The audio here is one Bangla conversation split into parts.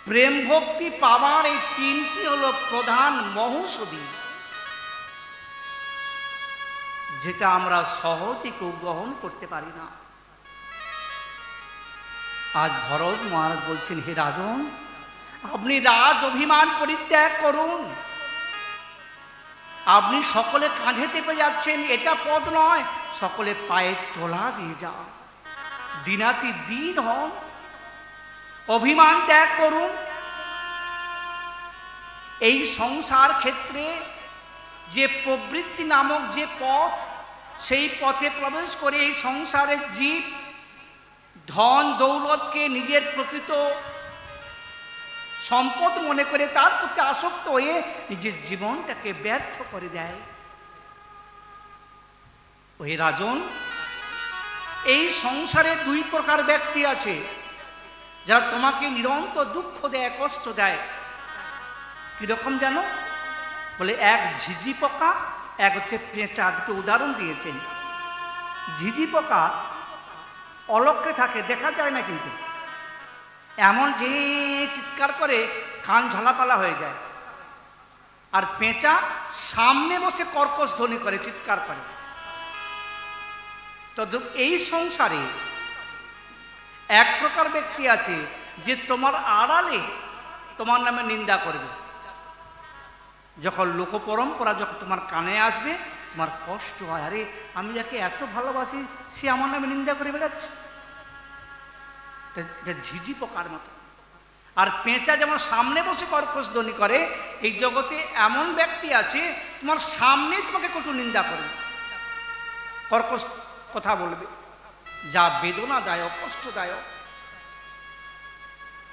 প্রেম ভক্তি পাওয়ার এই তিনটি হলো প্রধান মহৌষধি, যেটা আমরা সহজে কেউ গ্রহণ করতে পারি না। আজ ভরত মহারাজ বলছেন, হে রাজন, আপনি রাজ অভিমান পরিত্যাগ করুন। আপনি সকলে কাঁধে চেপে যাচ্ছেন, এটা পদ নয়, সকলে পায়ে তোলা দিয়ে যান, দিনাতি দিন হন, অভিমান ত্যাগ করুন। এই সংসার ক্ষেত্রে যে প্রবৃত্তি নামক যে পথ, সেই পথে প্রবেশ করে এই সংসারের জীব ধন দৌলতকে নিজের প্রকৃত সম্পদ মনে করে তার প্রতি আসক্ত হয়ে নিজের জীবনটাকে ব্যর্থ করে দেয়। ওই রাজন, এই সংসারে দুই প্রকার ব্যক্তি আছে যারা তোমাকে নিরন্তর দুঃখ দেয়, কষ্ট দেয়। কিরকম জানো? বলে এক ঝিঝি পোকা, এক হচ্ছে পেঁচা। দুটো উদাহরণ দিয়েছেন। ঝিঝি পোকা অলক্ষ্যে থাকে, দেখা যায় না, কিন্তু এমন যে চিৎকার করে কান ঝালাপালা হয়ে যায়। আর পেঁচা সামনে বসে কর্কশ ধ্বনি করে, চিৎকার করে। তো এই সংসারে এক প্রকার ব্যক্তি আছে যে তোমার আড়ালে তোমার নামে নিন্দা করবে। যখন লোকপরম্পরা যখন তোমার কানে আসবে, তোমার কষ্ট হয়, আরে আমি যাকে এত ভালোবাসি সে আমার নামে নিন্দা করে বেড়াচ্ছে। এটা ঝিঝি পোকার মতো। আর পেঁচা যেমন সামনে বসে কর্কশ ধ্বনি করে, এই জগতে এমন ব্যক্তি আছে তোমার সামনে তোমাকে কটু নিন্দা করবে, কর্কশ কথা বলবে, যা বেদনাদায়ক, কষ্টদায়ক।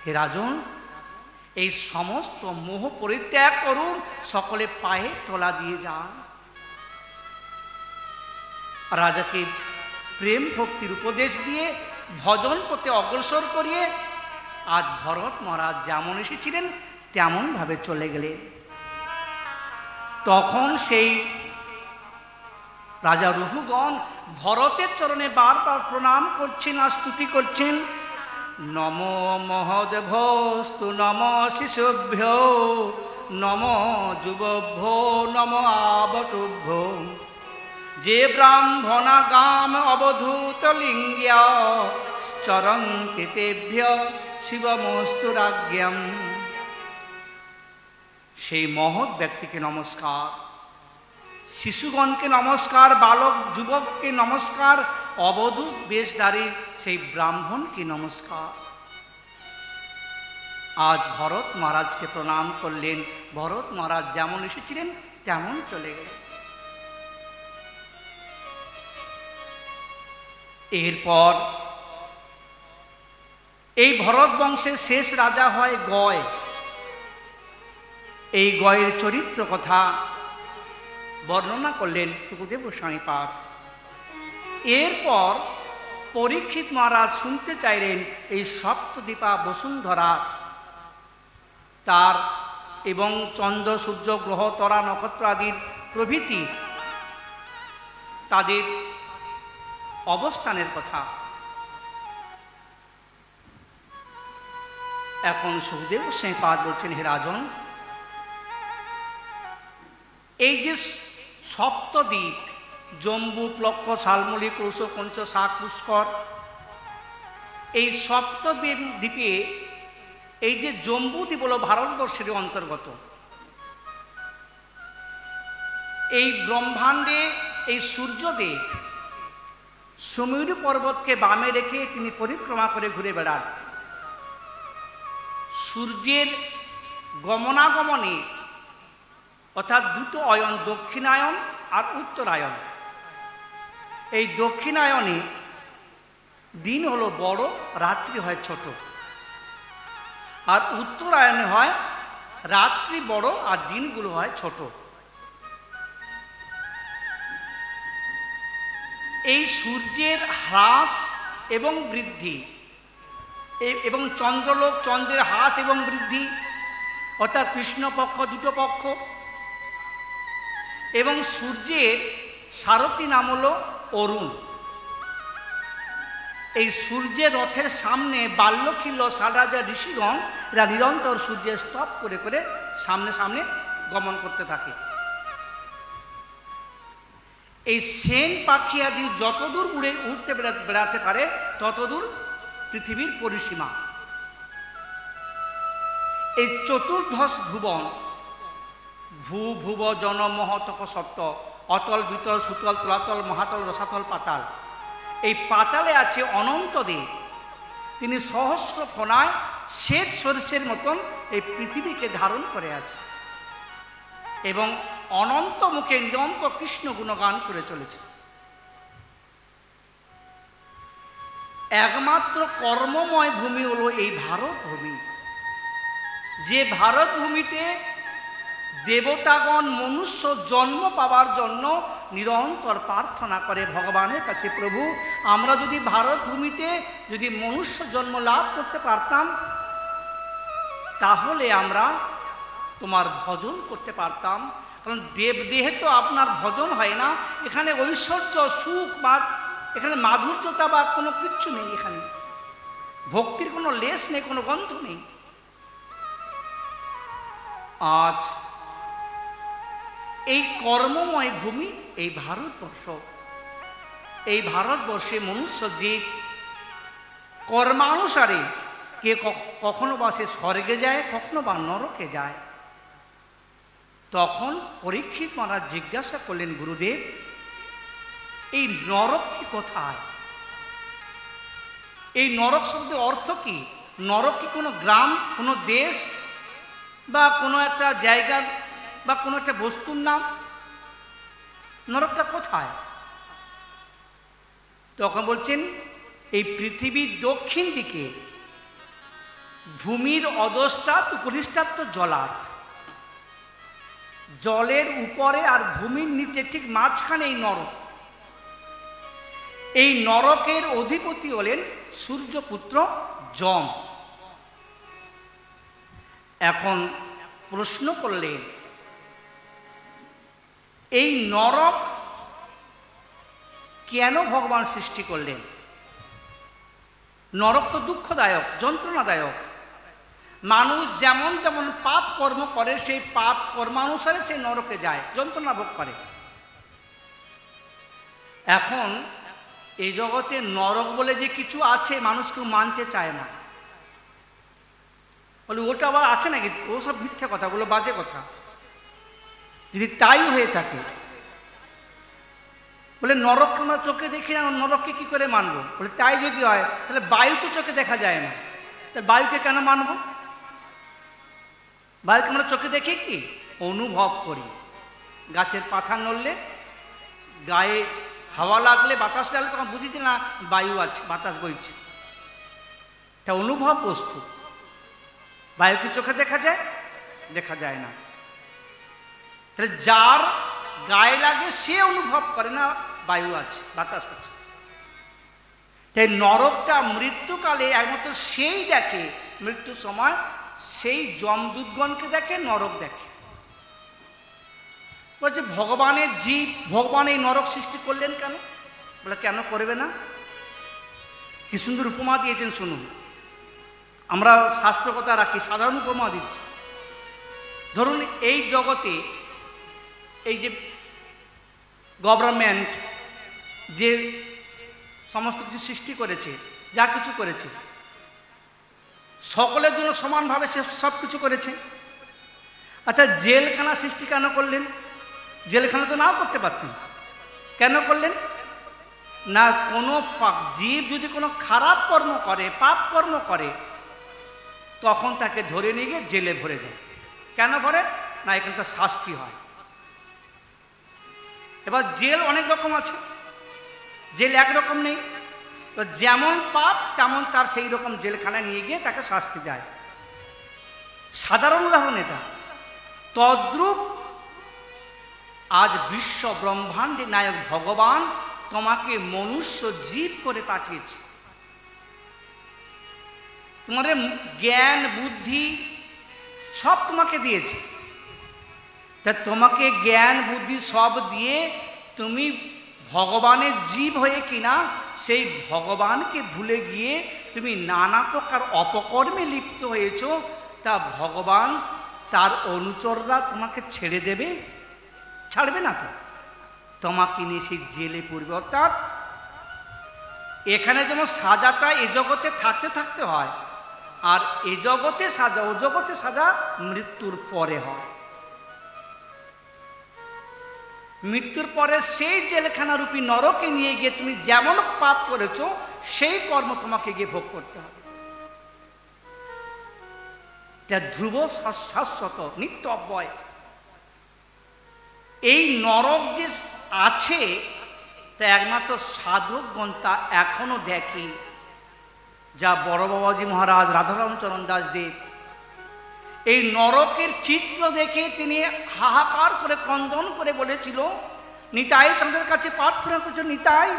হে রাজন, এই সমস্ত মোহ পরিত্যাগ করুন, সকলে পায়ে তোলা দিয়ে যান। রাজাকে প্রেম ভক্তির উপদেশ দিয়ে ভজন করতে অগ্রসর করিয়ে আজ ভরত মহারাজ যেমন এসেছিলেন তেমন ভাবে চলে গেলেন। তখন সেই রাজা রঘুগণ ভরতের চরণে বারবার প্রণাম করছেন আর স্তুতি করছেন। নম মহদেভস্তু নম শিশুভ্য নম যুবভ্য নম আবটুভ্য যে ব্রাহ্মণা গাম অবধূত লিঙ্গ্যা চরন্তি তেভ্য শিবমস্তু রাজ্ঞাম। সেই মহৎ ব্যক্তিকে নমস্কার, শিশুগণকে নমস্কার, বালক যুবককে নমস্কার, অবধূত বেশধারী সেই ব্রাহ্মণকে নমস্কার। আজ ভরত মহারাজকে প্রণাম করলেন। ভরত মহারাজ যেমন এসেছিলেন তেমন চলে গেলেন। এরপর এই ভরত বংশের শেষ রাজা হয় গয়। এই গয়ের চরিত্র কথা বর্ণনা করলেন সুখদেব গোস্বামীপাদ। এরপর পরীক্ষিত মহারাজ শুনতে চাইলেন এই সপ্তদ্বীপা বসুন্ধরা তার এবং চন্দ্র সূর্য গ্রহ তরা নক্ষত্র আদির প্রভৃতি তাদের অবস্থানের কথা। এখন সুখদেব গোস্বামীপাদ বলছেন, হে রাজন, এই যে সপ্তদ্বীপ জম্বু, প্লক্ষ, শালমলী, কৌশ, পঞ্চ, শাক, পুষ্কর, এই সপ্তদ্বীপে এই যে জম্বুদ্বীপ হল ভারতবর্ষের অন্তর্গত। এই ব্রহ্মাণ্ডে এই সূর্যদেব সুমেরু পর্বতকে বামে রেখে তিনি পরিক্রমা করে ঘুরে বেড়ান। সূর্যের গমনাগমনে অর্থাৎ দুটো অয়ন, দক্ষিণায়ন আর উত্তরায়ণ। এই দক্ষিণায়নে দিন হলো বড়, রাত্রি হয় ছোট। আর উত্তরায়ণে হয় রাত্রি বড় আর দিনগুলো হয় ছোট। এই সূর্যের হ্রাস এবং বৃদ্ধি এবং চন্দ্রলোক, চন্দ্রের হ্রাস এবং বৃদ্ধি, অর্থাৎ কৃষ্ণপক্ষ, দুটো পক্ষ, এবং সূর্যের সারথি নাম হল অরুণ। এই সূর্যের রথের সামনে বাল্যখিল্য 60,000 ঋষিগণ এরা নিরন্তর সূর্যের স্তব করে করে সামনে সামনে গমন করতে থাকে। এই সেন পাখি আদি যতদূর উড়ে উঠতে বেড়াতে পারে ততদূর পৃথিবীর পরিসীমা। এই চতুর্দশ ভুবন, ভূ ভুব জন মহতপ সত্য, অতল বিতল সুতল তলাতল মহাতল রসাতল পাতাল। এই পাতালে আছে অনন্ত দেব, তিনি সহস্র ফণায় শ্বেত সরিষের মতন এই পৃথিবীকে ধারণ করে আছে এবং অনন্ত মুখে নিরন্ত কৃষ্ণ গুণগান করে চলেছে। একমাত্র কর্মময় ভূমি হলো এই ভারত ভূমি, যে ভারত ভূমিতে দেবতাগণ মনুষ্য জন্ম পাওয়ার জন্য নিরন্তর প্রার্থনা করে ভগবানের কাছে, প্রভু আমরা যদি ভারত ভূমিতে যদি মনুষ্য জন্ম লাভ করতে পারতাম তাহলে আমরা তোমার ভজন করতে পারতাম। কারণ দেবদেহে তো আপনার ভজন হয় না, এখানে ঐশ্বর্য সুখ বা এখানে মাধুর্যতা বা কোনো কিচ্ছু নেই, এখানে ভক্তির কোনো লেশ নেই, কোনো গন্ধ নেই। আজ এই কর্মময় ভূমি এই ভারতবর্ষ, এই ভারতবর্ষে মনুষ্য জীব কর্মানুসারে কে কখনো বা সে স্বর্গে যায়, কখনো বা নরকে যায়। তখন পরীক্ষিত মহারাজ জিজ্ঞাসা করলেন, গুরুদেব এই নরকটি কোথায়? এই নরক শব্দের অর্থ কি? নরক কি কোনো গ্রাম, কোনো দেশ বা কোনো একটা জায়গা বা কোনো একটা বস্তুর নাম? নরকটা কোথায়? তখন বলছেন এই পৃথিবীর দক্ষিণ দিকে ভূমির অধস্তাৎ উপরিষ্টাৎ জলাৎ, জলের উপরে আর ভূমির নিচে ঠিক মাঝখানে এই নরক। এই নরকের অধিপতি হলেন সূর্যপুত্র যম। এখন প্রশ্ন করলেন এই নরক কেন ভগবান সৃষ্টি করলেন? নরক তো দুঃখদায়ক, যন্ত্রণাদায়ক। মানুষ যেমন যেমন পাপ কর্ম করে সেই পাপ কর্মানুসারে সে নরকে যায়, যন্ত্রণা ভোগ করে। এখন এই জগতে নরক বলে যে কিছু আছে মানুষ কেউ মানতে চায় না, বলে ওটা আবার আছে নাকি, ও সব মিথ্যা কথা, ওগুলো বাজে কথা। যদি তাই হয়ে থাকে, বলে নরককে আমরা চোখে দেখি না, নরককে কি করে মানবো? বলে তাই যদি হয় তাহলে বায়ু তো চোখে দেখা যায় না, তাহলে বায়ুকে কেন মানবো? বায়ুকে আমরা চোখে দেখি কি, অনুভব করি। গাছের পাতা নড়লে, গায়ে হাওয়া লাগলে, বাতাস লাগলে তখন বুঝিতে না বায়ু আছে, বাতাস বইছে, এটা অনুভব বস্তু। বায়ুকে চোখে দেখা যায়? দেখা যায় না। তাহলে যার গায়ে লাগে সে অনুভব করে না বায়ু আছে, বাতাস আছে। তাই নরকটা মৃত্যুকালে একমাত্র সেই দেখে, মৃত্যুর সময় সেই যমদূতগণকে দেখে, নরক দেখে। বলছে ভগবানের জীব, ভগবান এই নরক সৃষ্টি করলেন কেন? বলে কেন করবে না? কি সুন্দর উপমা দিয়েছেন শুনুন। আমরা শাস্ত্র কথা রাখি, সাধারণ উপমা দিচ্ছি। ধরুন এই জগতে এই যে গভর্নমেন্ট যে সমস্ত কিছু সৃষ্টি করেছে, যা কিছু করেছে সকলের জন্য সমানভাবে সে সব কিছু করেছে। অর্থাৎ জেলখানা সৃষ্টি কেন করলেন? জেলখানা তো নাও করতে পারতেন, কেন করলেন না? কোনো জীব যদি কোনো খারাপ কর্ম করে, পাপ কর্ম করে, তখন তাকে ধরে নিয়ে গিয়ে জেলে ভরে দেয়। কেন ভরে না? এখানটা শাস্তি হয়। এবার জেল অনেক রকম আছে, জেল একরকম নেই। তো যেমন পাপ তেমন তার সেই রকম জেলখানায় নিয়ে গিয়ে তাকে শাস্তি দেয়। সাধারণ উদাহরণ এটা। তদ্রূপ আজ বিশ্ব ব্রহ্মাণ্ডের নায়ক ভগবান তোমাকে মনুষ্য জীব করে পাঠিয়েছে। তোমাদের জ্ঞান বুদ্ধি সব তোমাকে দিয়েছে। তা তোমাকে জ্ঞান বুদ্ধি সব দিয়ে তুমি ভগবানের জীব হয়ে কিনা সেই ভগবানকে ভুলে গিয়ে তুমি নানা প্রকার অপকর্মে লিপ্ত হয়েছ, তা ভগবান তার অনুচররা তোমাকে ছেড়ে দেবে? ছাড়বে না তো, তোমাকে নিয়ে সেই জেলে পড়বে। অর্থাৎ এখানে যেমন সাজাটা এ জগতে থাকতে থাকতে হয়, আর এ জগতে সাজা ও জগতে সাজা মৃত্যুর পরে হয়। মৃত্যুর পরে সেই জেলখানা রূপী নরকে নিয়ে গিয়ে তুমি যেমন পাপ করেছো সেই কর্ম তোমাকে গিয়ে ভোগ করতে হবে। এটা ধ্রুব শাশ্বত নিত্য অব্যয়। এই নরক যে আছে তা একমাত্র সাধকগণ তা এখনো দেখে। যা বড় বাবাজি মহারাজ রাধারামচরণ দাসদেব এই নরকের চিত্র দেখে তিনি হাহাকার করে ক্রন্দন করে বলেছিল, নিতাই চাঁদের কাছে প্রার্থনা করছো, নিতাই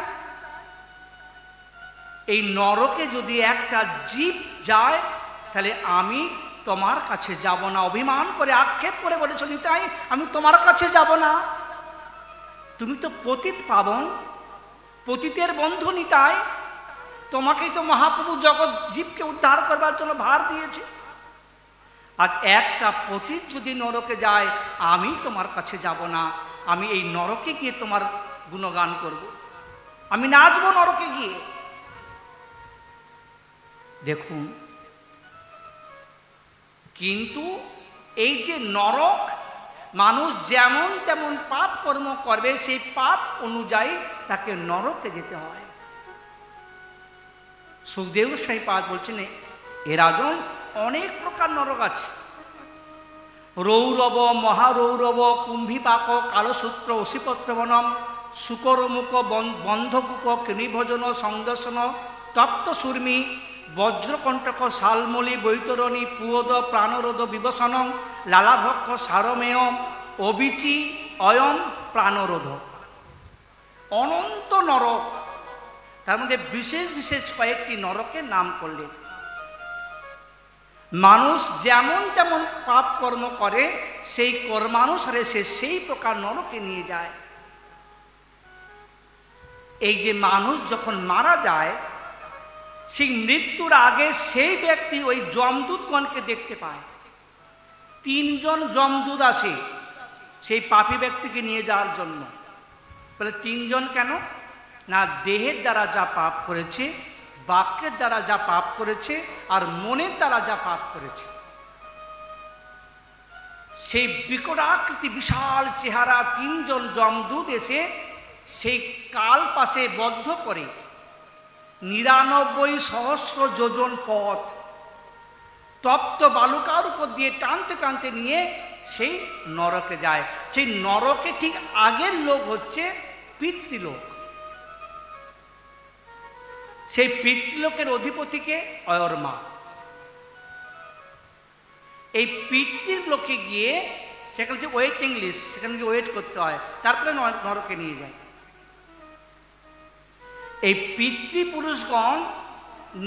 এই নরকে যদি একটা জীব যায় তাহলে আমি তোমার কাছে যাব না। অভিমান করে আক্ষেপ করে বলেছ, নিতাই আমি তোমার কাছে যাব না, তুমি তো পতিত পাবন, পতিতের বন্ধু নিতাই, তোমাকেই তো মহাপ্রভু জগৎ জীবকে উদ্ধার করবার জন্য ভার দিয়েছে। আজ একটা পতিত যদি নরকে যায়, আমি তোমার কাছে যাব না, আমি এই নরকে গিয়ে তোমার গুণগান করব, আমি নাচবো নরকে গিয়ে। দেখুন, কিন্তু এই যে নরক, মানুষ যেমন তেমন পাপ কর্ম করবে, সেই পাপ অনুযায়ী তাকে নরকে যেতে হয়। সুখদেব গোস্বামীপাদ বলছেন, এ রাজন অনেক প্রকার নরক আছে। রৌরব, মহারৌরব, কুম্ভীপাক, কালসূত্র, অসিপত্রবনম, শুকরমুখ, বন্ধকূপ, কৃণিভোজন, সংদর্শন, তপ্তসূর্মি, বজ্রকণ্টক, শালমলি, বৈতরণী, পুয়োদ, প্রাণরোধ, বিবসন, লালাভক্ষ, সারমেয়, অবিচি, অয়ম, প্রাণরোধ। অনন্ত নরক, তার মধ্যে বিশেষ বিশেষ কয়েকটি নরকের নাম করলেন। মানুষ যেমন যেমন পাপ কর্ম করে সেই কর্মানুসারে সে সেই প্রকার নরকে নিয়ে যায়। এই যে মানুষ যখন মারা যায়, সেই মৃত্যুর আগে সেই ব্যক্তি ওই যমদূতগণকে দেখতে পায়। 3 জন যমদূত আসে সেই পাপী ব্যক্তিকে নিয়ে যাওয়ার জন্য। বলে 3 জন কেন? না, দেহের দ্বারা যা পাপ করেছে, বাক্যের দ্বারা যা পাপ করেছে, আর মনের দ্বারা যা পাপ করেছে, সেই বিকটাকৃতি বিশাল চেহারা 3 জন যমদূত এসে সেই কাল পাশে বদ্ধ করে 99,000 যোজন পথ তপ্ত বালুকার উপর দিয়ে টানতে টানতে নিয়ে সেই নরকে যায়। সেই নরকে ঠিক আগের লোক হচ্ছে পিতৃলোক। সেই পিতৃলোকের অধিপতিকে অয়রমা। এই পিতৃলোকে গিয়ে সেখানে যে ওয়েটিং লিস্ট, সেখানে গিয়ে ওয়েট করতে হয়, তারপরে নরকে নিয়ে যায়। এই পিতৃপুরুষগণ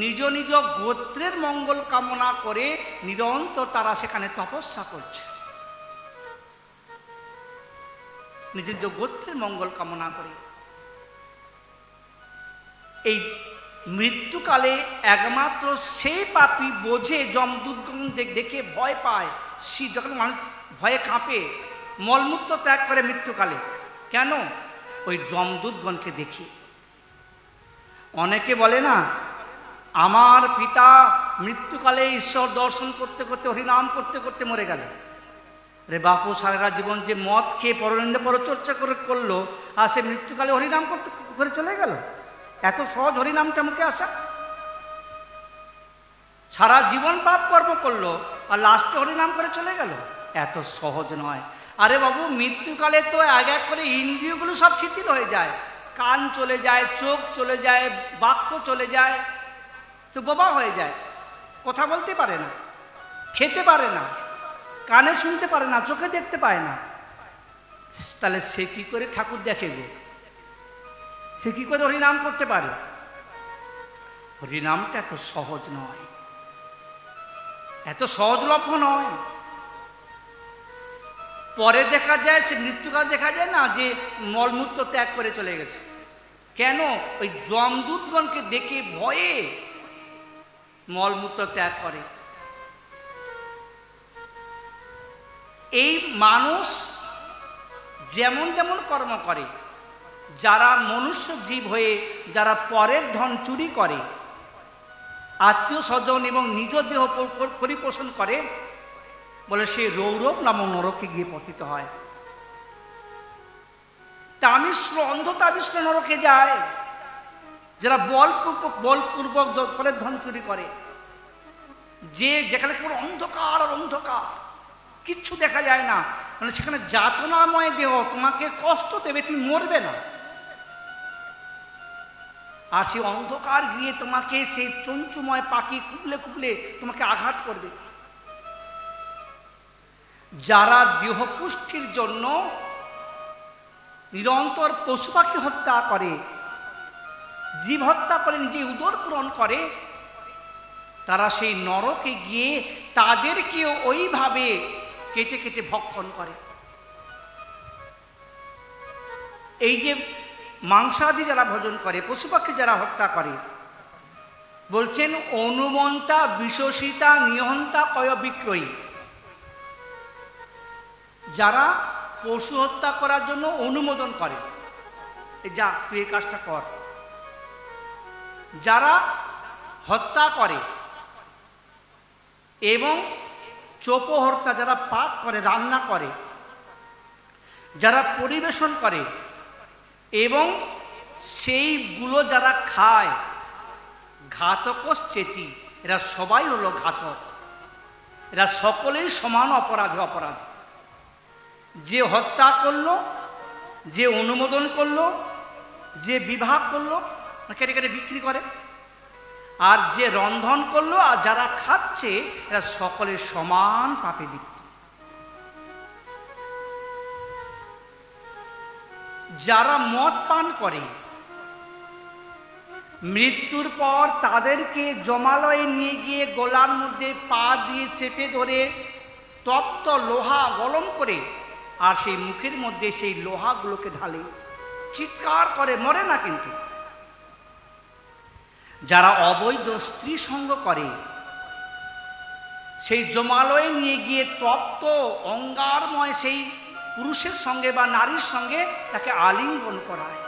নিজ নিজ গোত্রের মঙ্গল কামনা করে নিরন্তর তারা সেখানে তপস্যা করছে, নিজ নিজ গোত্রের মঙ্গল কামনা করে। এই মৃত্যুকালে একমাত্র সেই পাপী বোঝে, যমদূতগণ দেখে ভয় পায়, যখন মানুষ ভয়ে কাঁপে, মলমূত্র ত্যাগ করে মৃত্যুকালে। কেন? ওই যমদূতগণকে দেখি। অনেকে বলে না, আমার পিতা মৃত্যুকালে ঈশ্বর দর্শন করতে করতে, হরিনাম করতে করতে মরে গেল। রে বাপু, সারা জীবন যে মদ খেয়ে পরনিন্দা পরচর্চা করে করলো, আর সে মৃত্যুকালে হরিনাম করতে করে চলে গেল। এত সহজ হরিনামটা মুখে আসা? সারা জীবন পাপ কর্ম করলো আর লাস্টে হরিনাম করে চলে গেল? এত সহজ নয়। আরে বাবু, মৃত্যুকালে তো এক এক করে ইন্দ্রিয়গুলো সব শিথিল হয়ে যায়, কান চলে যায়, চোখ চলে যায়, বাক্য চলে যায়, তো বোবা হয়ে যায়, কথা বলতে পারে না, খেতে পারে না, কানে শুনতে পারে না, চোখে দেখতে পায় না। তাহলে সে কি করে ঠাকুর দেখে গো? সে কি করে হরিনাম করতে পারে? হরিনামটা এত সহজ নয়, এত সহজলভ্য নয়। পরে দেখা যায়, সে মৃত্যুকাল দেখা যায় না যে মলমূত্র ত্যাগ করে চলে গেছে। কেন? ওই যমদূতগণকে দেখে ভয়ে মলমূত্র ত্যাগ করে। এই মানুষ যেমন যেমন কর্ম করে, যারা মনুষ্য জীব হয়ে যারা পরের ধন চুরি করে, আত্মীয় স্বজন এবং নিজ দেহ পরিপোষণ করে, বলে সে রৌরব নামক নরকে গিয়ে পতিত হয়। তামিশ্র অন্ধতামিশ্র নরকে যায় যারা বলপূর্বক পরের ধন চুরি করে, যে যেখানে কেবল অন্ধকার আর অন্ধকার, কিচ্ছু দেখা যায় না, মানে সেখানে যাতনাময় দেহ তোমাকে কষ্ট দেবে, তুমি মরবে না। আর সেই অন্ধকার গিয়ে তোমাকে সেই চঞ্চুময় পাখি কুবলে কুবলে তোমাকে আঘাত করবে। যারা দেহপুষ্টির জন্য নিরন্তর পশু পাখি হত্যা করে, জীব হত্যা করে নিজে উদর পূরণ করে, তারা সেই নরকে গিয়ে তাদেরকেও ওইভাবে কেটে কেটে ভক্ষণ করে। এই যে মাংসাদি যারা ভোজন করে, পশু পাখি যারা হত্যা করে, বলছেন অনুমন্তা বিশ্বসিতা নিহন্তা কয় বিক্রয়ী। যারা পশু হত্যা করার জন্য অনুমোদন করে, যা তুই এই কাজটা কর, যারা হত্যা করে এবং চোপহর্তা যারা পাক করে, রান্না করে, যারা পরিবেশন করে এবং সেইগুলো যারা খায়, ঘাতকশ্চেতি, এরা সবাই হলো ঘাতক। এরা সকলেই সমান অপরাধী। যে হত্যা করলো, যে অনুমোদন করলো, যে বিবাহ করলো, কেটে কেটে বিক্রি করে, আর যে রন্ধন করলো, আর যারা খাচ্ছে, এরা সকলে সমান পাপে লিপ্ত। যারা মদ পান করে, মৃত্যুর পর তাদেরকে জমালয়ে নিয়ে গিয়ে গলার মধ্যে পা দিয়ে চেপে ধরে তপ্ত লোহা গরম করে আর সেই মুখের মধ্যে সেই লোহাগুলোকে ঢালে, চিৎকার করে, মরে না কিন্তু। যারা অবৈধ স্ত্রী সঙ্গ করে, সেই জমালয়ে নিয়ে গিয়ে তপ্ত অঙ্গারময় সেই পুরুষের সঙ্গে বা নারীর সঙ্গে তাকে আলিঙ্গন করায়।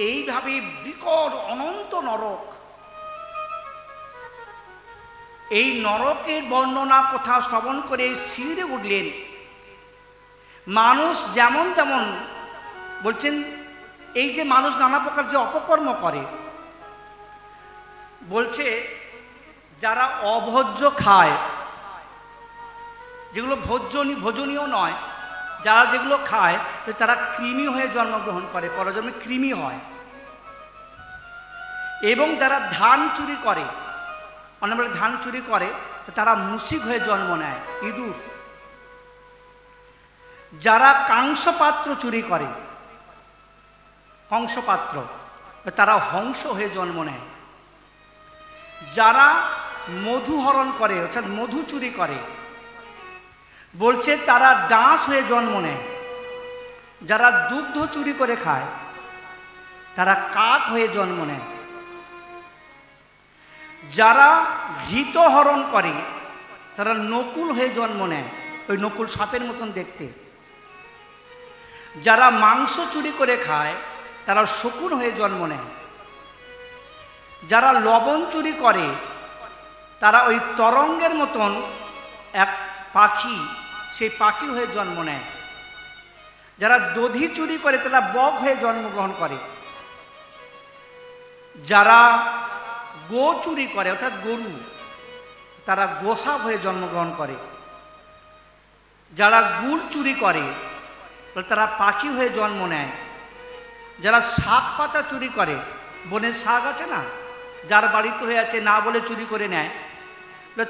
এইভাবে বিকট অনন্ত নরক। এই নরকের বর্ণনা কোথাও শ্রবণ করে শিরে উঠলেন। মানুষ যেমন যেমন বলছেন, এই যে মানুষ নানা প্রকার যে অপকর্ম করে, বলছে যারা অভোজ্য খায়, যেগুলো ভোজনীয় নয়, যারা যেগুলো খায়, তারা কৃমি হয়ে জন্মগ্রহণ করে, পরজন্মে কৃমি হয়। এবং যারা ধান চুরি করে, অনেক ধান চুরি করে, তারা মুশিক হয়ে জন্ম নেয়, ইঁদুর। যারা কাংসপাত্র চুরি করে, কংসপাত্র, তারা হংস হয়ে জন্ম নেয়। যারা মধু হরণ করে, অর্থাৎ মধু চুরি করে, বলছে তারা ডাঁশ হয়ে জন্ম নেয়। যারা দুগ্ধ চুরি করে খায়, তারা কাক হয়ে জন্ম নেয়। যারা ঘৃত হরণ করে, তারা নকুল হয়ে জন্ম নেয়, ওই নকুল সাপের মতন দেখতে। যারা মাংস চুরি করে খায়, তারা শকুন হয়ে জন্ম নেয়। যারা লবণ চুরি করে, তারা ওই তরঙ্গের মতন এক পাখি, সেই পাখি হয়ে জন্ম নেয়। যারা দধি চুরি করে, তারা বক হয়ে জন্মগ্রহণ করে। যারা গো চুরি করে, অর্থাৎ গরু, তারা গোসাপ হয়ে জন্মগ্রহণ করে। যারা গুড় চুরি করে, তারা পাখি হয়ে জন্ম নেয়। যারা শাক পাতা চুরি করে, বনের শাক আছে না, যার বাড়িতে হয়ে আছে, না বলে চুরি করে নেয়,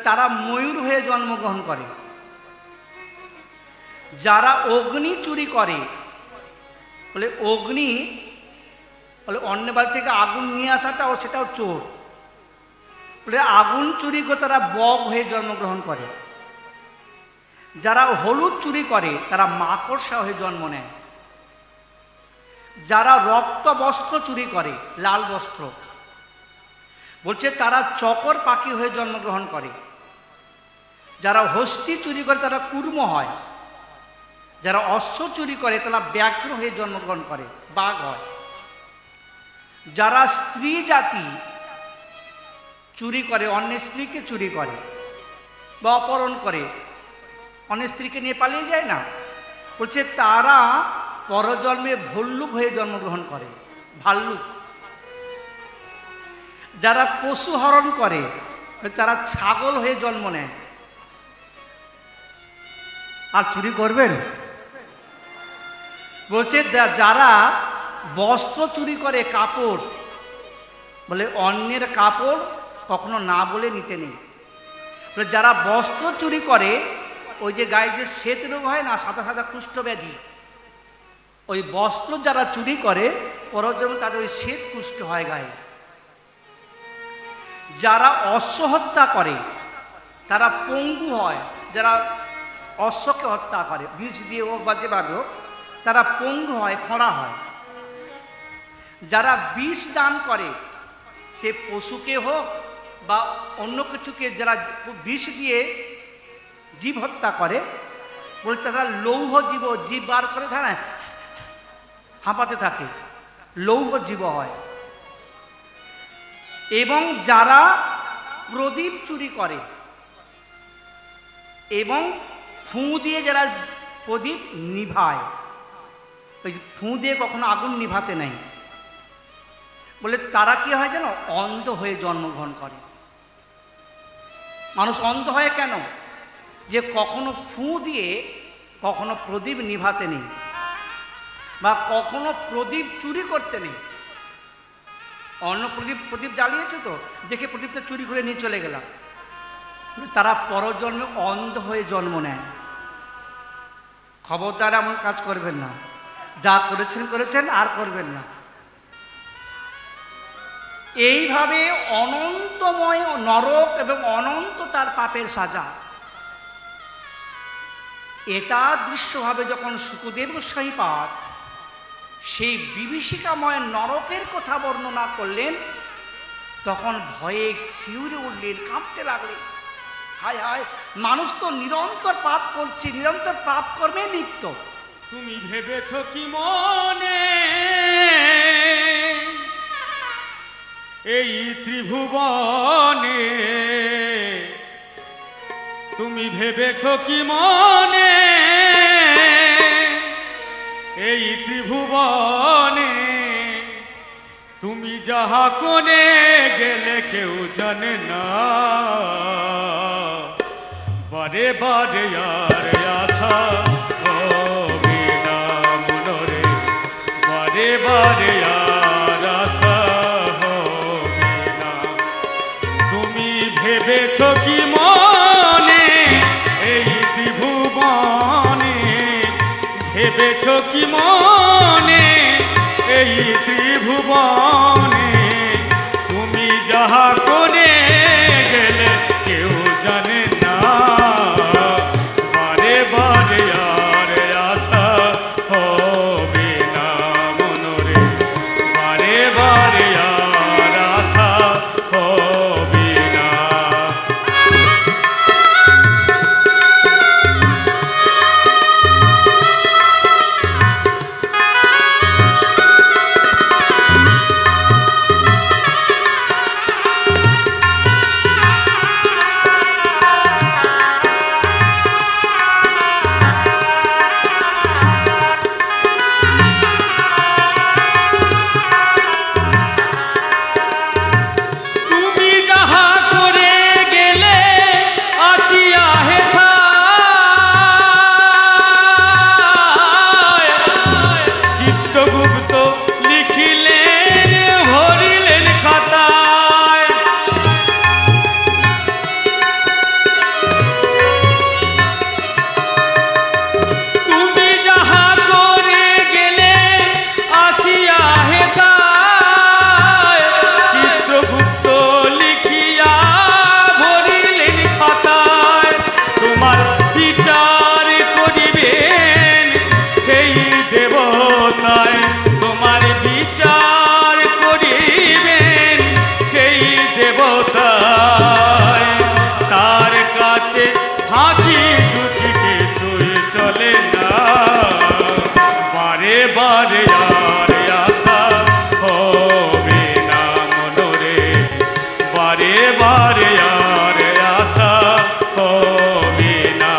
তারা ময়ূর হয়ে জন্মগ্রহণ করে। যারা অগ্নি চুরি করে, বলে অগ্নি, বলে অন্য বাড়ি থেকে আগুন নিয়ে আসাটাও সেটাও চোর, বলে আগুন চুরি করে তারা বক হয়ে জন্মগ্রহণ করে। যারা হলুদ চুরি করে, তারা মাকড়সা হয়ে জন্ম নেয়। যারা রক্ত বস্ত্র চুরি করে, লাল বস্ত্র, বলছে তারা চকর পাখি হয়ে জন্মগ্রহণ করে। যারা হস্তি চুরি করে তারা কুর্ম হয়। যারা অশ্ব চুরি করে তারা ব্যাঘ্র হয়ে জন্মগ্রহণ করে, বাঘ হয়। যারা স্ত্রী জাতি চুরি করে, অন্যের স্ত্রীকে চুরি করে বা অপহরণ করে, অন্যের স্ত্রীকে নিয়ে পালিয়ে যায় না, বলছে তারা পরজন্মে ভল্লুক হয়ে জন্মগ্রহণ করে, ভাল্লুক। যারা পশু হরণ করে তারা ছাগল হয়ে জন্ম নেয়। আর চুরি করবেন? বলছে যারা বস্ত্র চুরি করে, কাপড়, বলে অন্যের কাপড় কখনো না বলে নিতে নেই। যারা বস্ত্র চুরি করে, ওই যে গায়ে যে শ্বেত রোগ হয় না, সাদা সাদা কুষ্ঠব্যাধি, ওই বস্ত্র যারা চুরি করে পরজন্মে তাদের ওই শ্বেত কুষ্ঠ হয় গায়ে। যারা অশ্ব হত্যা করে তারা পঙ্গু হয়। যারা অশ্বকে হত্যা করে, বিষ দিয়ে হোক বা যেভাবে হোক, তারা পঙ্গু হয়, খোঁড়া হয়। যারা বিষ দান করে, সে পশুকে হোক বা অন্য কিছুকে, যারা বিষ দিয়ে জীব হত্যা করে, বলছে তারা লৌহ জীব, জীব বার করে থাকে না, হাঁপাতে থাকে, লৌহ জীব হয়। এবং যারা প্রদীপ চুরি করে এবং ফুঁ দিয়ে যারা প্রদীপ নিভায়, ওই ফুঁ দিয়ে কখনো আগুন নিভাতে নেই, বলে তারা কি হয় যেন অন্ধ হয়ে জন্মগ্রহণ করে। মানুষ অন্ধ হয় কেন? যে কখনো ফুঁ দিয়ে কখনো প্রদীপ নিভাতে নেই বা কখনো প্রদীপ চুরি করতে নেই। অন্য প্রদীপ জ্বালিয়েছে তো, দেখে প্রদীপটা চুরি করে নিয়ে চলে গেলাম। তারা পরজন্মে অন্ধ হয়ে জন্ম নেয়। খবরদার এমন কাজ করবেন না। যা করেছেন আর করবেন না। এইভাবে অনন্তময় নরক এবং অনন্ত তার পাপের সাজা। এটা দৃশ্যভাবে যখন শুকদেব গোস্বামীপাদ সেই বিভীষিকাময় নরকের কথা বর্ণনা করলেন, তখন ভয়ে শিউরে উঠলেন, কাঁপতে লাগলেন। হায় হায়, মানুষ তো নিরন্তর পাপ করছে, নিরন্তর পাপ কর্মে লিপ্ত। তুমি ভেবেছ কি মনে এই ত্রিভুবনে, তুমি ভেবেছ কি মনে এই ত্রিভুবনে, তুমি যাহা কোনে গেলে কেউ জানে না। বারে বারে আর আশা হবে না মনরে, বারে বারে আর আশা হবে না। তুমি ভেবেছ কি মনে এই ত্রিভুবনে, ভেবেছ কি মনে এই ত্রিভুবনে, তুমি যাহা করে গেলে কেউ জানে না। বারে বারে আর আশা হবে না মনরে, বারে বারে আর আশা হবে না। আছে হাসি খুশি কিছুই চলে না বারে বারে আর আশা হবে না মনরে বারে বারে আর আশা হবে না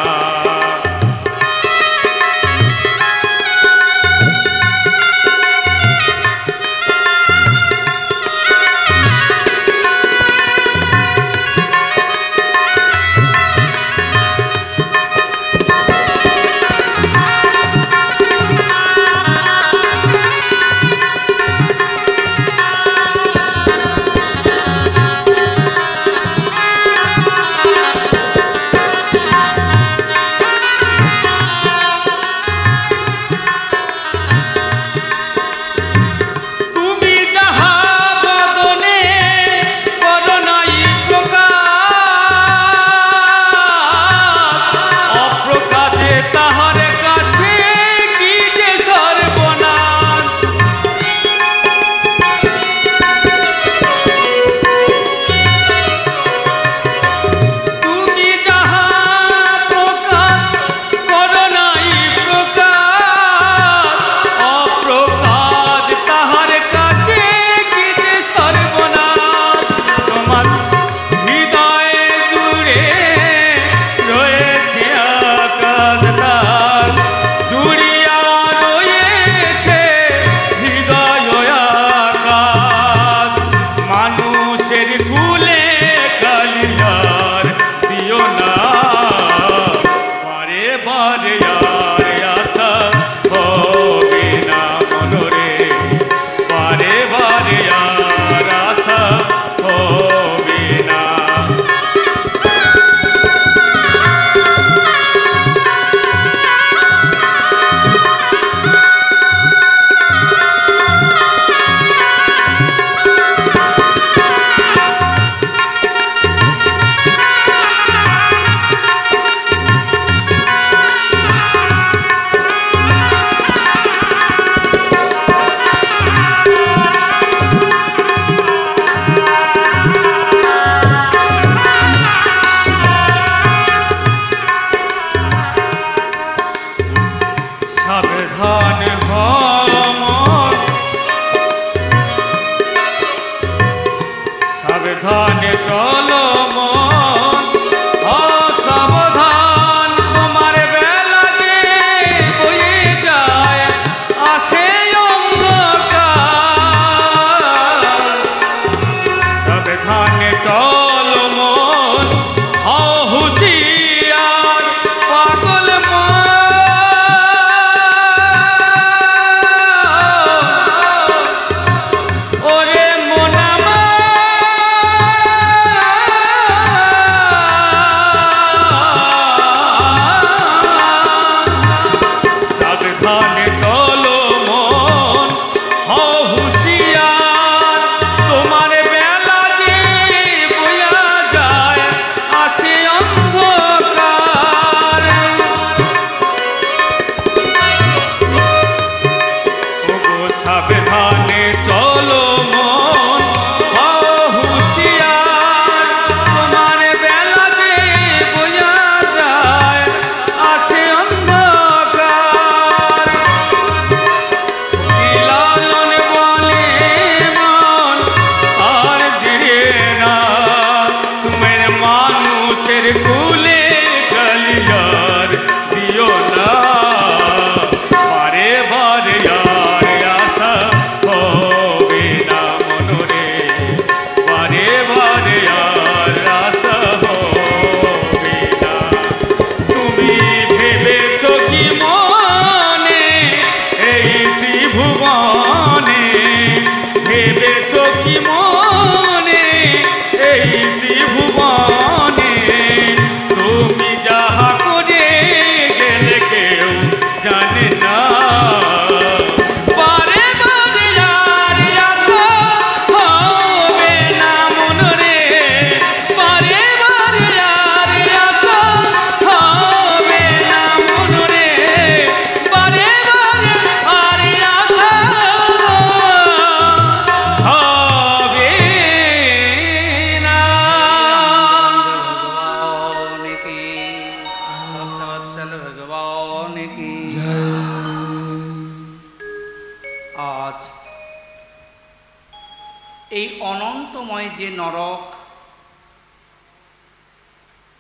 এই অনন্তময় যে নরক,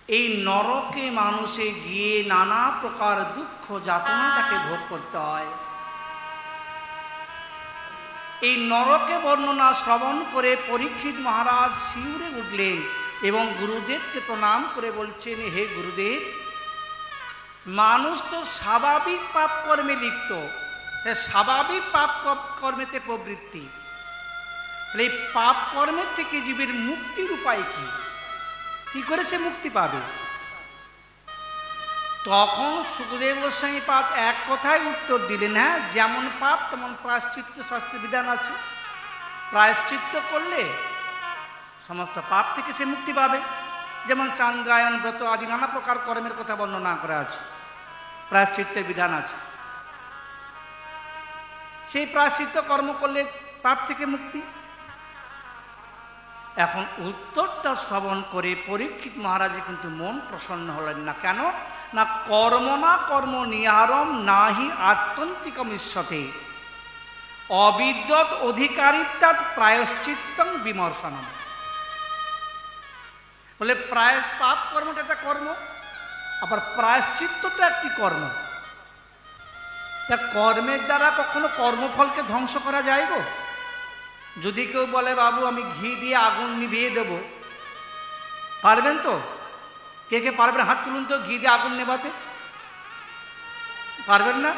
এই নরকে মানুষে গিয়ে নানা প্রকার দুঃখ যাতনা তাকে ভোগ করতে হয়। এই নরকে বর্ণনা শ্রবণ করে পরীক্ষিত মহারাজ শিউরে উঠলেন এবং গুরুদেবকে প্রণাম করে বলছেন, হে গুরুদেব, মানুষ তো স্বাভাবিক পাপ কর্মে লিপ্ত, স্বাভাবিক পাপ কর্মেতে প্রবৃত্তি, এই পাপ কর্মের থেকে জীবের মুক্তির উপায় কি করে সে মুক্তি পাবে? তখন সুখদেব গোস্বামী পাদ এক কথায় উত্তর দিলেন, হ্যাঁ, যেমন পাপ তেমন প্রায়শ্চিত্ত শাস্ত্রের বিধান আছে। প্রায়শ্চিত্ত করলে সমস্ত পাপ থেকে সে মুক্তি পাবে। যেমন চান্দ্রায়ণ ব্রত আদি নানা প্রকার কর্মের কথা বর্ণনা করা আছে, প্রায়শ্চিত্তের বিধান আছে। সেই প্রায়শ্চিত্ত কর্ম করলে পাপ থেকে মুক্তি। এখন উত্তরটা শ্রবণ করে পরীক্ষিত মহারাজের কিন্তু মন প্রসন্ন হলেন না। কেন না, কর্ম না কর্ম নিহারম নাহি আত্যন্তিকম ইষ্যতে অবিদ্যৎ অধিকারিত্বাৎ প্রায়শ্চিত্তং বিমর্শনম। বলে প্রায় পাপ কর্মটা একটা কর্ম, আবার প্রায়শ্চিত্তটা একটি কর্ম। তা কর্মের দ্বারা কখনো কর্মফলকে ধ্বংস করা যায় গো? যদি কেউ বলে বাবু আমি ঘি দিয়ে আগুন নিভিয়ে দেব, পারবেন তো? কে কে পারবেন হাত তুলুন তো, ঘি দিয়ে আগুন নেভাতে পারবেন না?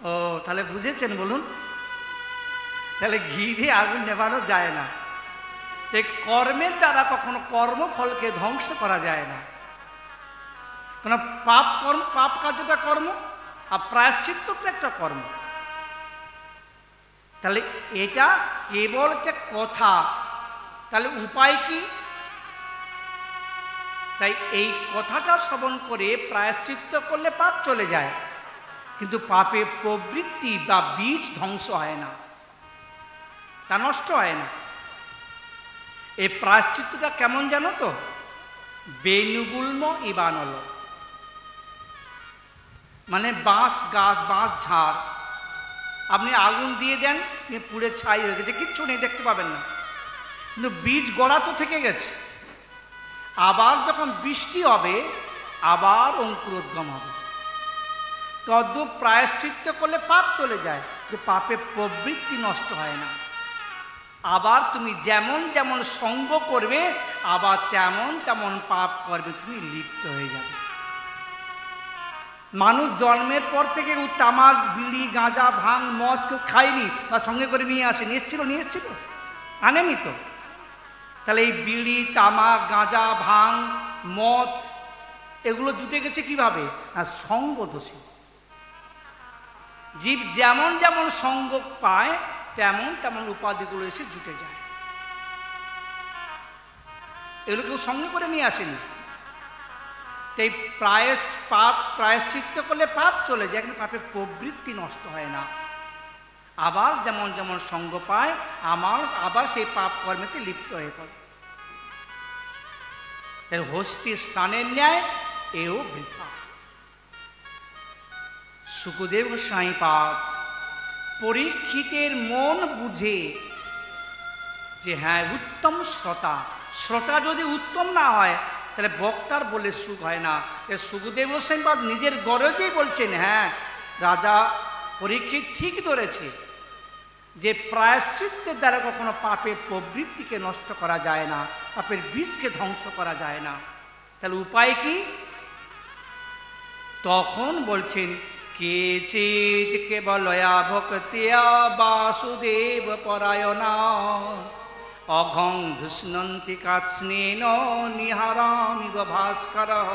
ও তাহলে বুঝেছেন, বলুন। তাহলে ঘি দিয়ে আগুন নেভানো যায় না। কর্মের দ্বারা কখনো কর্মফলকে ধ্বংস করা যায় না। কেন, পাপ কার্যটা কর্ম, আর প্রায়শ্চিত্তটা একটা কর্ম। তাহলে এটা কেবল একটা কথা, তাহলে উপায় কি? তাই এই কথাটা শ্রবণ করে প্রায়শ্চিত্ত করলে পাপ চলে যায়, কিন্তু পাপে প্রবৃত্তি বা বীজ ধ্বংস হয় না, তা নষ্ট হয় না। এই প্রায়শ্চিত্তটা কেমন জানো তো? বেনুগুল্ম ইবানল, মানে বাঁশ গাছ, বাঁশ ঝাড় আপনি আগুন দিয়ে দেন, পুড়ে ছাই হয়ে গেছে, কিচ্ছু নেই, দেখতে পাবেন না, কিন্তু বীজ গড়া তো থেকে গেছে। আবার যখন বৃষ্টি হবে আবার অঙ্কুরোদ্গম হবে। তদ্রূপ প্রায়শ্চিত্ত করলে পাপ চলে যায়, কিন্তু পাপে প্রবৃত্তি নষ্ট হয় না। আবার তুমি যেমন যেমন সঙ্গ করবে, আবার তেমন তেমন পাপ করবে, তুমি লিপ্ত হয়ে যাবে। মানুষ জন্মের পর থেকে তামাক, বিড়ি, গাঁজা, ভাং, মদ কেউ খায়নি, বা সঙ্গে করে নিয়ে আসেনি, নিয়ে এসছিল, আনেনি তো। তাহলে এই বিড়ি, তামাক, গাঁজা, ভাং, মদ এগুলো জুটে গেছে কিভাবে? আর সঙ্গ দোষী। জীব যেমন যেমন সঙ্গ পায় তেমন তেমন উপাধিগুলো এসে জুটে যায়। এগুলো কেউ সঙ্গে করে নিয়ে আসেনি। তাই প্রায়শ্চিত্ত করলে পাপ চলে যায়, কিন্তু পাপের প্রবৃত্তি নষ্ট হয় না। আবার যেমন যেমন সঙ্গ পায় আবার সেই পাপ কর্মেতে লিপ্ত হয়ে পড়ে। তাই হস্তি স্নানের ন্যায় এও বৃথা। সুখদেব গোস্বামী পাদ পরীক্ষিতের মন বুঝে যে হ্যাঁ উত্তম শ্রোতা যদি উত্তম না হয় তাহলে বক্তার বলে সুখ হয় না। সুখদেব গোস্বামী পাদ নিজের গরজেই বলছেন, হ্যাঁ রাজা পরীক্ষিত ঠিক ধরেছে যে প্রায়শ্চিত্তের দ্বারা কখনো পাপের প্রবৃত্তিকে নষ্ট করা যায় না, পাপের বীজকে ধ্বংস করা যায় না। তাহলে উপায় কি? তখন বলছেন, কেচিৎ কেবলয়া ভক্তিয়া বাসুদেব পরায়ণা অঘং ধুষ্ণন্তি কাৎস্নেন নিহারামিব ভাস্করঃ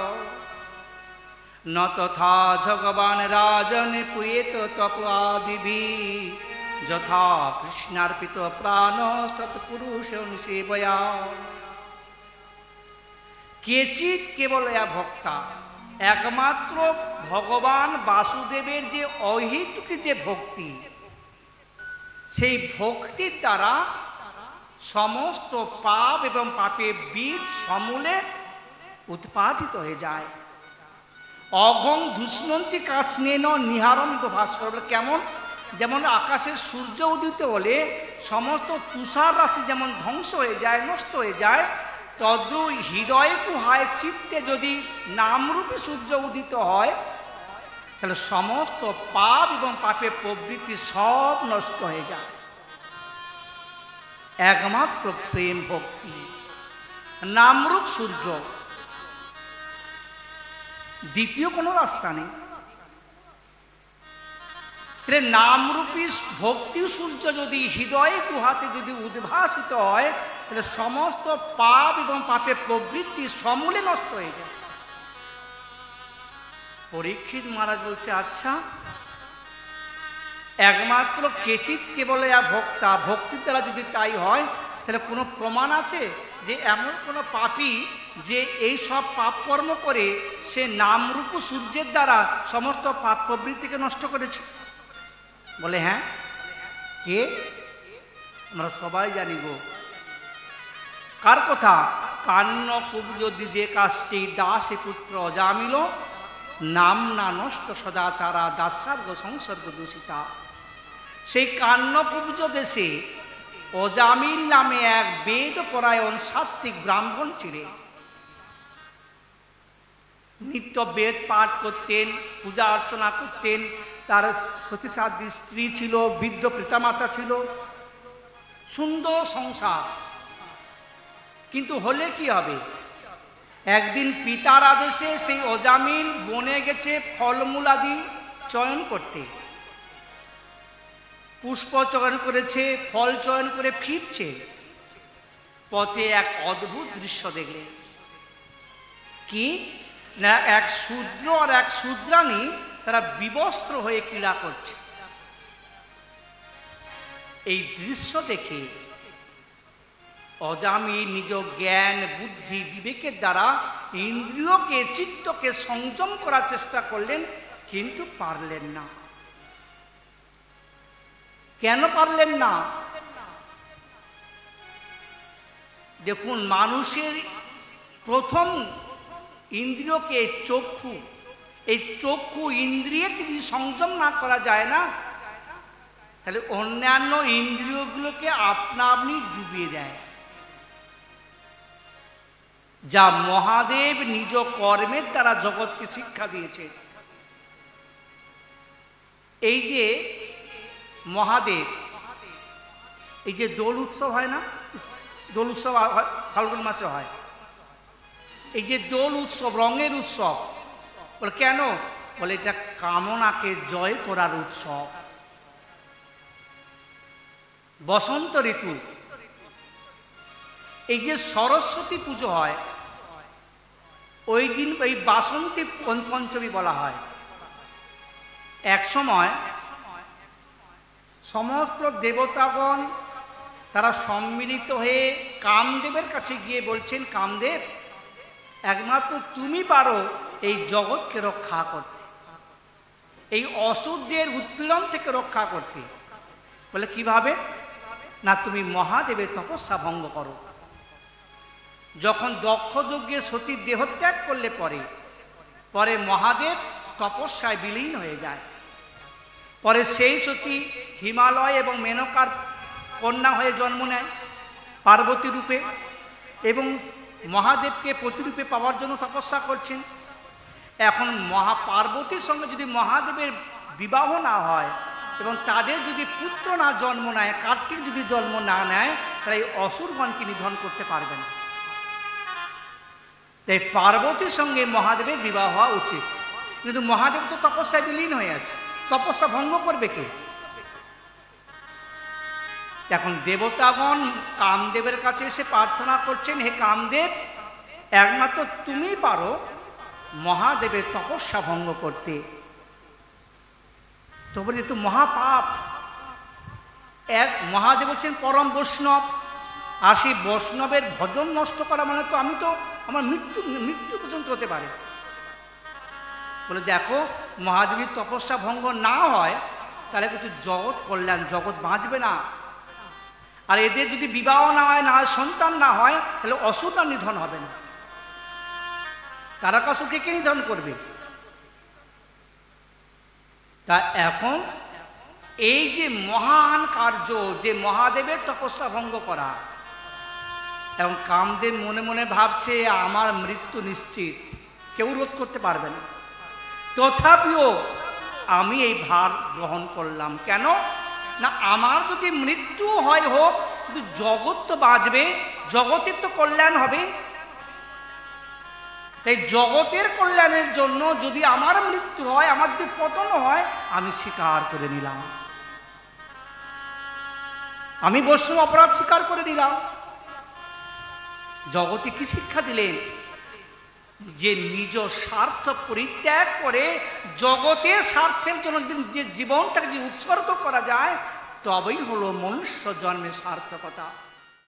ন তথা ভগবান রাজন পুয়েত তপ আদিভিঃ যথা কৃষ্ণার্পিত প্রাণ তৎপুরুষ সেবয়া। কেচিৎ কেবলয়া ভক্তা, একমাত্র ভগবান বাসুদেবের যে অহেতুক যে ভক্তি, সেই ভক্তির দ্বারা সমস্ত পাপ এবং পাপের বীজ সমূলে উৎপাদিত হয়ে যায়। অঘং ধুষ্ণন্তি কাৎস্নেন নিহারমিব ভাস্কর, কেমন? যেমন আকাশে সূর্য উদিত হলে সমস্ত তুষার রাশি যেমন ধ্বংস হয়ে যায়, নষ্ট হয়ে যায়, তদ্রূপ হৃদয়ে গুহায় চিত্তে যদি নামরূপী সূর্য উদিত হয়, তাহলে সমস্ত পাপ এবং পাপের প্রবৃত্তি সব নষ্ট হয়ে যায়। একমাত্র প্রেম ভক্তি, নামরূপ সূর্য, দ্বিতীয় কোনো রাস্তা নেই। নামরূপী ভক্তি সূর্য যদি হৃদয়ে গুহাতে যদি উদ্ভাসিত হয়, তাহলে সমস্ত পাপ এবং পাপের প্রবৃত্তি সমূলে নষ্ট হয়ে যায়। পরীক্ষিত মহারাজ বলছে, আচ্ছা একমাত্র কেচিৎ কেবল ভক্তা, ভক্তির দ্বারা যদি তাই হয়, তাহলে কোনো প্রমাণ আছে যে এমন কোনো পাপী যে এই সব পাপ কর্ম করে সে নামরূপ সূর্যের দ্বারা সমস্ত পাপ প্রবৃত্তিকে নষ্ট করেছে? বলে হ্যাঁ। কে? আমরা সবাই জানি গো। কার কথা? কান্ন কুব্জ দ্বিজে কাশ্চি দাসে পুত্র অজামিল নাম না নষ্ট সদাচারা দাসার্গ সংসর্গ দূষিতা। সেই কান্নকুব্জ দেশে অজামিল নামে এক বেদ পরায়ণ সাত্বিক ব্রাহ্মণ ছিলেন। নিত্য বেদ পাঠ করতেন, পূজা অর্চনা করতেন, তার সতীসাধ্বী স্ত্রী ছিল, বৃদ্ধ পিতামাতা ছিল, সুন্দর সংসার। কিন্তু হলে কি হবে? একদিন পিতার আদেশে সেই অজামিল বনে গেছে ফলমূলাদি চয়ন করতে। পুষ্প চয়ন করেছে, ফল চয়ন করে ফিরছে, পথে এক অদ্ভুত দৃশ্য দেখলেন। কি না, এক শূদ্র আর এক শূদ্রাণী তারা বিবস্ত্র হয়ে ক্রীড়া করছে। এই দৃশ্য দেখে অজামিল নিজ জ্ঞান বুদ্ধি বিবেকের দ্বারা ইন্দ্রিয়কে চিত্তকে সংযম করার চেষ্টা করলেন, কিন্তু পারলেন না। কেন পারলেন না? দেখুন, মানুষের প্রথম ইন্দ্রিয়কে চক্ষু, এই চক্ষু ইন্দ্রিয়কে যদি সংযম না করা যায় না, তাহলে অন্যান্য ইন্দ্রিয়গুলোকে আপনা আপনি ডুবিয়ে দেয়। যা মহাদেব নিজ কর্মের দ্বারা জগৎকে শিক্ষা দিয়েছে। এই যে মহাদেব, এই যে দোল উৎসব হয় না, দোল উৎসব ফাল্গুন মাসে হয়, এই যে দোল উৎসব রঙের উৎসব, বলে কেন? বলে এটা কামনাকে জয় করার উৎসব। বসন্ত ঋতু, এই যে সরস্বতী পুজো হয়, ওই দিন এই বাসন্তী পঞ্চমী বলা হয়। এক সময় সমস্ত দেবতাগণ তারা সম্মিলিত হয়ে কামদেবের কাছে গিয়ে বলছেন, কামদেব, একমাত্র তুমি পারো এই জগৎকে রক্ষা করতে, এই অসুরদের উৎপীড়ন থেকে রক্ষা করতে। বলে কিভাবে? না, তুমি মহাদেবের তপস্যা ভঙ্গ করো। যখন দক্ষ যজ্ঞে সতীর দেহত্যাগ করলে পরে মহাদেব তপস্যায় বিলীন হয়ে যায়। পরে সেই সতী হিমালয় এবং মেনকার কন্যা হয়ে জন্ম নেয় পার্বতী রূপে, এবং মহাদেবকে প্রতিরূপে পাওয়ার জন্য তপস্যা করছেন। এখন পার্বতীর সঙ্গে যদি মহাদেবের বিবাহ না হয় এবং তাদের যদি পুত্র না জন্ম নেয়, কার্তিক যদি জন্ম না নেয়, তাহলে এই অসুরগণকে নিধন করতে পারবে না। তাই পার্বতীর সঙ্গে মহাদেবের বিবাহ হওয়া উচিত। কিন্তু মহাদেব তো তপস্যায় বিলীন হয়ে আছে, তপস্যা ভঙ্গ করবে কে? এখন দেবতাগণ কামদেবের কাছে এসে প্রার্থনা করছেন, হে কামদেব, একমাত্র তুমি পারো মহাদেবের তপস্যা ভঙ্গ করতে। তো বলি তো মহাপাপ। এক মহাদেব হচ্ছেন পরম বৈষ্ণব, আর সেই বৈষ্ণবের ভজন নষ্ট করা মানে তো আমার মৃত্যু পর্যন্ত হতে পারে। বলে দেখো, মহাদেবীর তপস্যা ভঙ্গ না হয় তাহলে কিন্তু জগৎ কল্যাণ, জগৎ বাঁচবে না। আর এদের যদি বিবাহ না হয়, না হয় সন্তান না হয়, তাহলে অসুরটা নিধন হবে না। তারকাসুরকে কে নিধন করবে? তা এখন এই যে মহান কার্য, যে মহাদেবের তপস্যা ভঙ্গ করা, এবং কামদেব মনে মনে ভাবছে আমার মৃত্যু নিশ্চিত, কেউ রোধ করতে পারবে না, তথাপিও আমি এই ভার গ্রহণ করলাম। কেন না, আমার যদি মৃত্যু হয় হোক, কিন্তু জগৎ তো বাঁচবে, জগতের তো কল্যাণ হবে। তাই জগতের কল্যাণের জন্য যদি আমার মৃত্যু হয়, আমার যদি পতন হয়, আমি স্বীকার করে নিলাম, আমি বৈষ্ণব অপরাধ স্বীকার করে নিলাম। জগতে কি শিক্ষা দিলেন? যে নিজ স্বার্থ পরিত্যাগ করে জগতের স্বার্থের জন্য যদি যে জীবনটাকে যে উৎসর্গ করা যায়, তবেই হলো মনুষ্য জন্মের সার্থকতা।